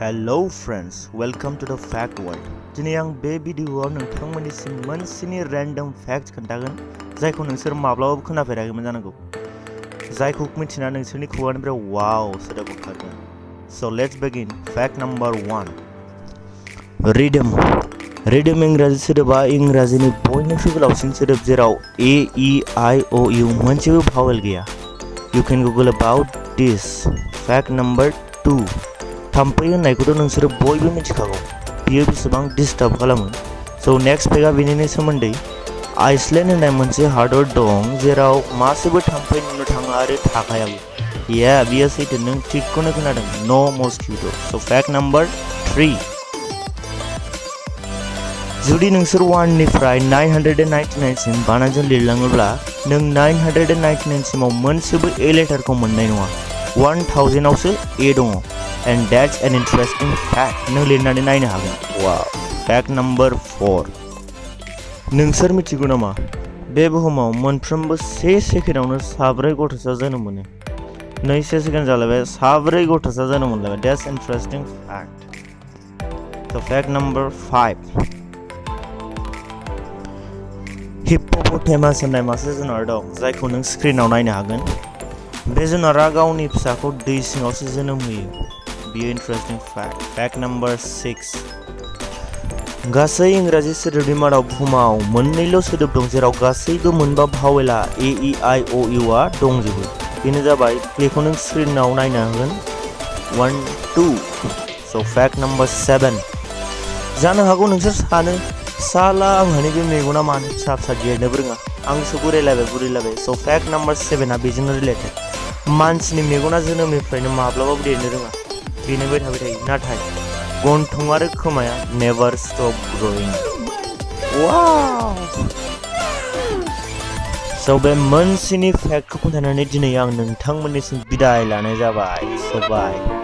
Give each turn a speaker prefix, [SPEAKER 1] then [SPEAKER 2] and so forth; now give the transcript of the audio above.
[SPEAKER 1] Hello friends, welcome to the fact world. दिनै आं बे भिडिअआव नोंथांमोननिसिम मोनसेनि random fact खोन्थागोन जायखौ नोंसोर माब्लाबाबो खोनाफेराखैमोन जानांगौ जायखौ मिथिना नोंसोरनि खुगानिफ्राय वाव सोदोब ओंखारगोन. So let's begin. Fact number 1. Rhythm. Rhythm इंराजि सोदोबा इंराजिनि बयनिख्रुइ गोलावसिन सोदोब जेराव A, E, I, O, U मोनसेबो भावेल गैया. You can Google about this. Fact number 2. थाम्फै होननायखौथ' नोंसोरो बयबो मिथिखागौ बियो बेसेबां डिस्टार्ब खालामो. स' नेक्स्ट फेकआ बेनिनो सोमोन्दै आइसलेन्ड होननाय मोनसे हादर दं जेराव मासेबो थाम्फै नुनो थाङा आरो थाखायाबो. या बियो सैथो, नों थिगखौनो खोनादों. नो मस्किट'. स' फैक्ट नाम्बार 3. जुदि नोंसोर 1 निफ्राय 999 सिम बानानजों लिरलाङोब्ला नों 999 सिमाव मोनसेबो ए लेटारखौ मोननाय नङा. 1000 आवसो ए दङ. And that's an interesting fact. नों लिरनानै नायनो हागोन. Wow. Fact number 4. नोंसोर मिथिगौ नामा बे बुहुमाव मोनफ्रोमबो 1 सेकेन्डावनो 4 गथ'सा जोनोम मोनो. 2 सेकेन्ड जालायबाय 4 गथ'सा जोनोम मोनलायबाय. That's interesting fact. So fact number 5. हिप्पोपोटेमास होननाय मासे जुनार दं जायखौ नों स्क्रिनाव नायनो हागोन. बे जुनारा गावनि फिसाखौ दै सिङावसो जोनोम होयो. बियो इन्टारेस्टिं फैक्ट. Fact number 6. गासै इंराजि सोदोबनि मादाव बुहुमाव मोननैल' सोदोब दं जेराव गासैबो मोनबा भावेला ए इ आइ अ इउ आ दंजोबो. बेनो जाबाय, बेखौ नों स्क्रिनाव नायनो हागोन. 1, 2. स' फैक्ट नाम्बार 7. जानो हागौ नोंसोर सानो साला आंहानि बे मेगना मानो फिसा फिसा देरनोबो रोङा, आंसो बुरैलायबाय. स' फैक्ट नाम्बार 7 आ बेजोंनो रिलेटेड. मानसिनि मेगना जोनोमनिफ्रायनो माब्लाबाबो देरनो रोङा, बेनोबाय थाबाय थायो, नाथाय गन्थं आरो खोमाया नेभार स्टप ग्र'इं. वाव. स' बे मोनसेनि फेक्टखौ खोन्थानानै दिनै आं नोंथांमोननिसिम बिदाय लानाय जाबाय. स' बाय.